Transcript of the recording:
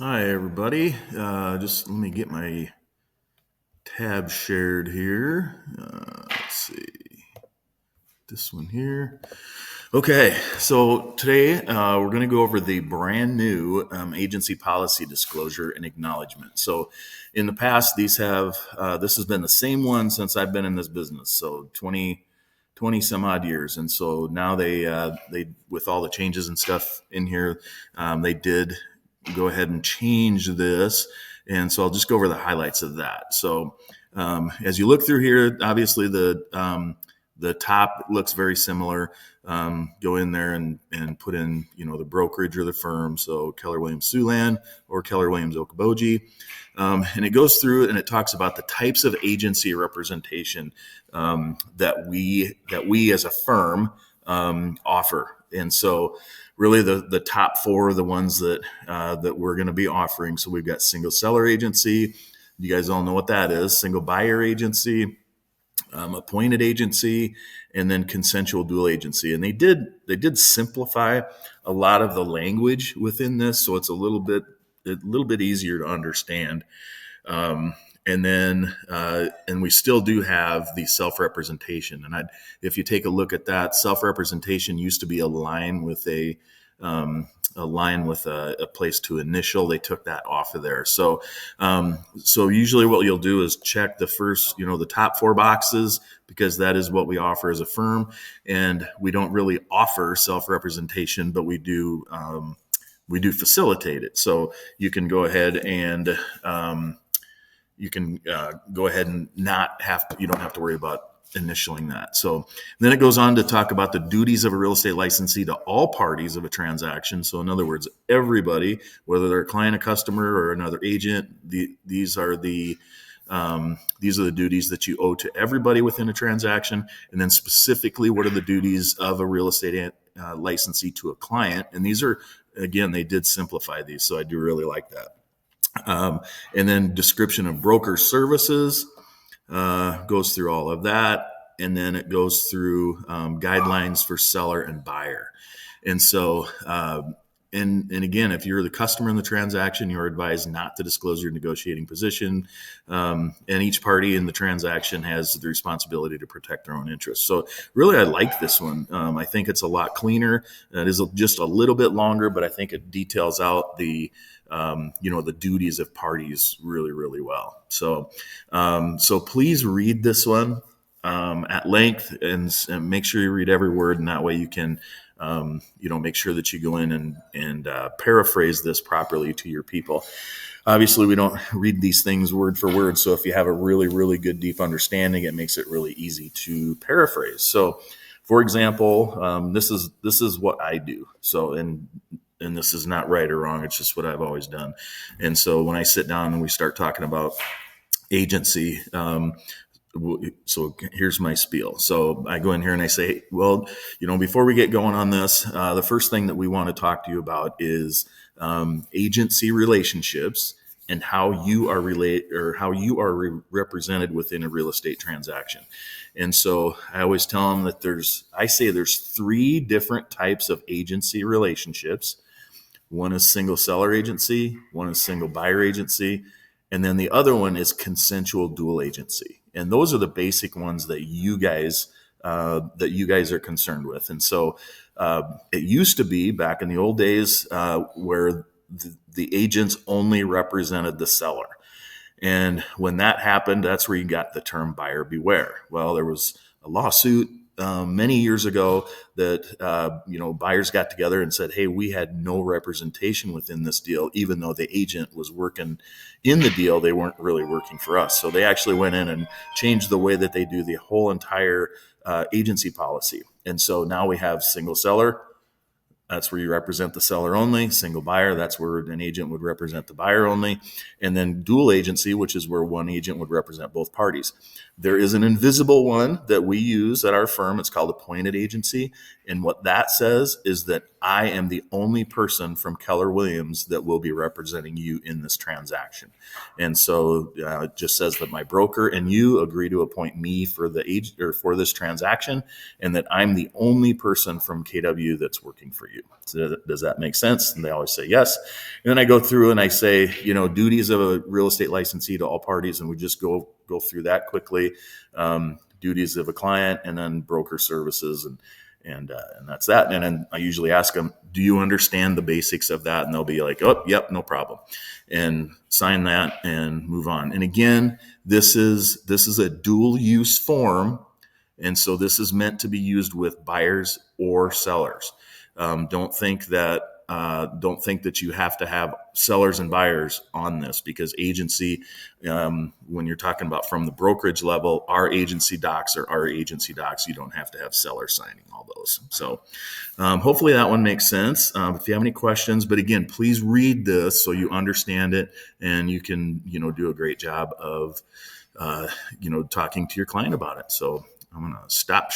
Hi, everybody. Just let me get my tab shared here. Let's see this one here. Okay, so today we're going to go over the brand new agency policy disclosure and acknowledgement. So, in the past, this has been the same one since I've been in this business. So 20 some odd years, and so now they with all the changes and stuff in here, they did go ahead and change this, and so I'll just go over the highlights of that. So as you look through here, obviously the top looks very similar. Go in there and put in the brokerage or the firm, so Keller Williams Siouxland or Keller Williams Okoboji. And it goes through and it talks about the types of agency representation that we as a firm offer. And so really the top four are the ones that we're going to be offering. So we've got single seller agency. You guys all know what that is. Single buyer agency, appointed agency, and then consensual dual agency. And they did simplify a lot of the language within this, so it's a little bit easier to understand. And then and we still do have the self-representation. And if you take a look at that, self-representation used to be a line with a place to initial. They took that off of there. So usually what you'll do is check the first, the top four boxes, because that is what we offer as a firm. And we don't really offer self-representation, but we do facilitate it. So you can go ahead and you don't have to worry about initialing that. So then it goes on to talk about the duties of a real estate licensee to all parties of a transaction. So in other words, everybody, whether they're a client, a customer, or another agent, these are the duties that you owe to everybody within a transaction. And then specifically, what are the duties of a real estate licensee to a client? And these are, again, they did simplify these, so I do really like that. And then description of broker services goes through all of that. And then it goes through guidelines for seller and buyer. And so, and again, if you're the customer in the transaction, you're advised not to disclose your negotiating position. And each party in the transaction has the responsibility to protect their own interests. So really, I like this one. I think it's a lot cleaner. It is just a little bit longer, but I think it details out the duties of parties really, really well. So please read this one at length and make sure you read every word, and that way you can make sure that you go in and paraphrase this properly to your people. Obviously, we don't read these things word for word, so if you have a really, really good deep understanding, it makes it really easy to paraphrase. So, for example, this is what I do. So, and this is not right or wrong. It's just what I've always done. And so when I sit down and we start talking about agency, so here's my spiel. So I go in here and I say, well, before we get going on this, the first thing that we want to talk to you about is agency relationships and how you are represented within a real estate transaction. And so I always tell them that there's three different types of agency relationships. One is single seller agency, one is single buyer agency, and then the other one is consensual dual agency. And those are the basic ones that you guys are concerned with. And so it used to be back in the old days where the agents only represented the seller. And when that happened, that's where you got the term buyer beware. Well, there was a lawsuit many years ago that buyers got together and said, hey, we had no representation within this deal. Even though the agent was working in the deal, they weren't really working for us. So they actually went in and changed the way that they do the whole entire agency policy. And so now we have single seller. That's where you represent the seller only. Single buyer, that's where an agent would represent the buyer only. And then dual agency, which is where one agent would represent both parties. There is an invisible one that we use at our firm. It's called appointed agency. And what that says is that I am the only person from Keller Williams that will be representing you in this transaction. And so it just says that my broker and you agree to appoint me for the for this transaction, and that I'm the only person from KW that's working for you. So does that make sense? And they always say yes. And then I go through and I say, duties of a real estate licensee to all parties, and we just go through that quickly. Duties of a client, and then broker services, and that's that. And then I usually ask them, do you understand the basics of that? And they'll be like, oh, yep, no problem, and sign that and move on. And again, this is a dual use form. And so this is meant to be used with buyers or sellers. Don't think that you have to have sellers and buyers on this, because agency, when you're talking about from the brokerage level, our agency docs are our agency docs. You don't have to have sellers signing all those. So hopefully that one makes sense. If you have any questions, but again, please read this so you understand it, and you can, do a great job of, talking to your client about it. So I'm going to stop